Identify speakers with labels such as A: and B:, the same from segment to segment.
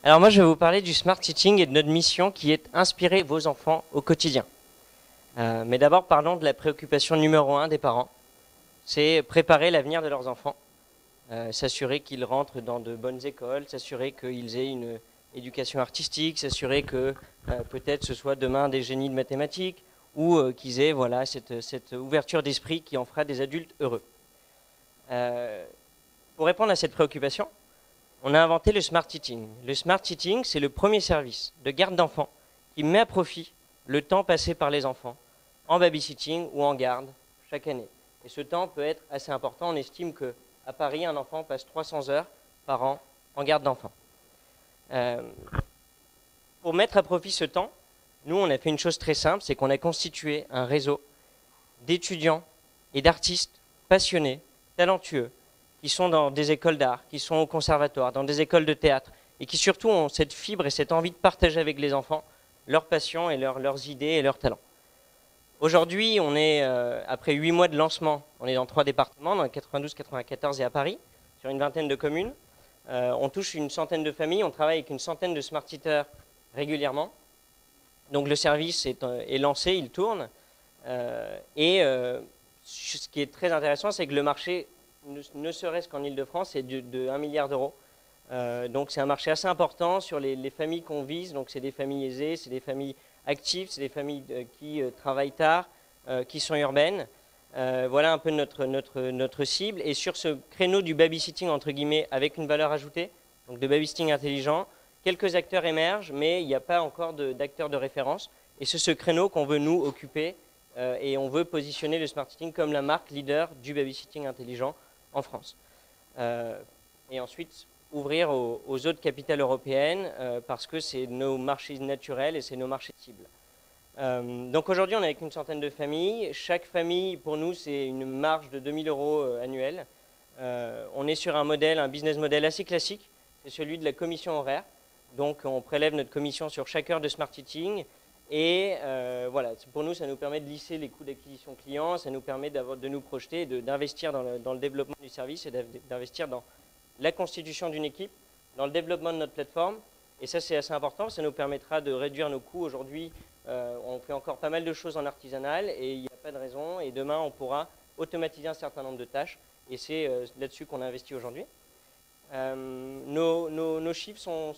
A: Alors moi, je vais vous parler du Smart Teaching et de notre mission qui est inspirer vos enfants au quotidien. Mais d'abord, parlons de la préoccupation numéro 1 des parents. C'est préparer l'avenir de leurs enfants, s'assurer qu'ils rentrent dans de bonnes écoles, s'assurer qu'ils aient une éducation artistique, s'assurer que peut-être ce soit demain des génies de mathématiques ou qu'ils aient voilà, cette ouverture d'esprit qui en fera des adultes heureux. Pour répondre à cette préoccupation, on a inventé le Smart Teaching. Le Smart Teaching, c'est le premier service de garde d'enfants qui met à profit le temps passé par les enfants en babysitting ou en garde chaque année. Et ce temps peut être assez important. On estime qu'à Paris, un enfant passe 300 heures par an en garde d'enfants. Pour mettre à profit ce temps, nous, on a fait une chose très simple, c'est qu'on a constitué un réseau d'étudiants et d'artistes passionnés, talentueux, qui sont dans des écoles d'art, qui sont au conservatoire, dans des écoles de théâtre, et qui surtout ont cette fibre et cette envie de partager avec les enfants leurs passions et leurs idées et leurs talents. Aujourd'hui, on est, après 8 mois de lancement, on est dans 3 départements, dans le 92, 94 et à Paris, sur une vingtaine de communes. On touche une centaine de familles, on travaille avec une centaine de smart teachers régulièrement. Donc le service est lancé, il tourne. Ce qui est très intéressant, c'est que le marché, ne serait-ce qu'en Ile-de-France, c'est de 1 milliard d'euros. Donc c'est un marché assez important sur les familles qu'on vise. Donc c'est des familles aisées, c'est des familles actives, c'est des familles qui travaillent tard, qui sont urbaines. Voilà un peu notre cible. Et sur ce créneau du babysitting, entre guillemets, avec une valeur ajoutée, donc de babysitting intelligent, quelques acteurs émergent, mais il n'y a pas encore d'acteurs de référence. Et c'est ce créneau qu'on veut nous occuper et on veut positionner le Smart Teaching comme la marque leader du babysitting intelligent en France. Et ensuite, ouvrir aux autres capitales européennes parce que c'est nos marchés naturels et c'est nos marchés cibles. Donc aujourd'hui, on est avec une centaine de familles. Chaque famille, pour nous, c'est une marge de 2 000 € annuels. On est sur un business model assez classique, c'est celui de la commission horaire. Donc on prélève notre commission sur chaque heure de Smart Teaching. Et voilà, pour nous, ça nous permet de lisser les coûts d'acquisition client, ça nous permet de nous projeter, d'investir dans le développement du service et d'investir dans la constitution d'une équipe, dans le développement de notre plateforme. Et ça, c'est assez important, ça nous permettra de réduire nos coûts. Aujourd'hui, on fait encore pas mal de choses en artisanal et il n'y a pas de raison. Et demain, on pourra automatiser un certain nombre de tâches. Et c'est là-dessus qu'on a investi aujourd'hui. Nos chiffres sont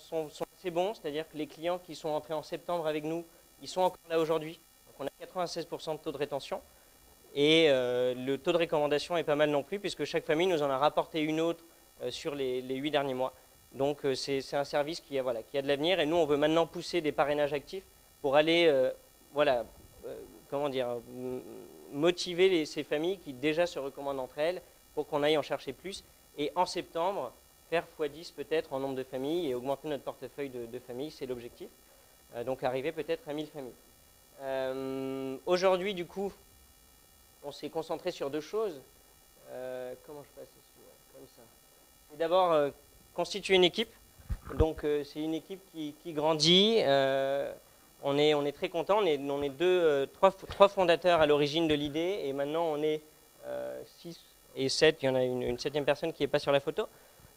A: assez bons, c'est-à-dire que les clients qui sont entrés en septembre avec nous, ils sont encore là aujourd'hui. On a 96% de taux de rétention. Et le taux de recommandation est pas mal non plus, puisque chaque famille nous en a rapporté une autre sur les 8 derniers mois. Donc c'est un service qui a de l'avenir. Et nous, on veut maintenant pousser des parrainages actifs pour aller motiver ces familles qui déjà se recommandent entre elles pour qu'on aille en chercher plus. Et en septembre, faire x10 peut-être en nombre de familles et augmenter notre portefeuille de familles, c'est l'objectif. Donc arriver peut-être à 1000 familles. Aujourd'hui, du coup, on s'est concentré sur 2 choses. Comment je passe comme ça. C'est d'abord constituer une équipe. Donc c'est une équipe qui grandit. On est très contents. On est 3 fondateurs à l'origine de l'idée. Et maintenant, on est 6 et 7. Il y en a une 7e personne qui n'est pas sur la photo.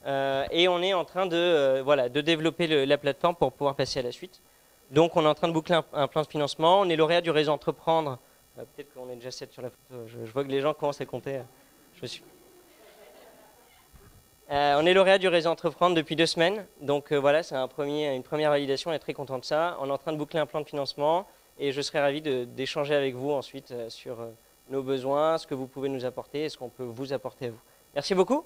A: Et on est en train de développer la plateforme pour pouvoir passer à la suite. Donc on est en train de boucler un plan de financement. On est lauréat du réseau Entreprendre. Peut-être qu'on est déjà 7 sur la photo. Je vois que les gens commencent à compter. Je me suis... on est lauréat du réseau Entreprendre depuis 2 semaines. Donc voilà, c'est une première validation. On est très content de ça. On est en train de boucler un plan de financement. Et je serai ravi d'échanger avec vous ensuite sur nos besoins, ce que vous pouvez nous apporter et ce qu'on peut vous apporter à vous. Merci beaucoup.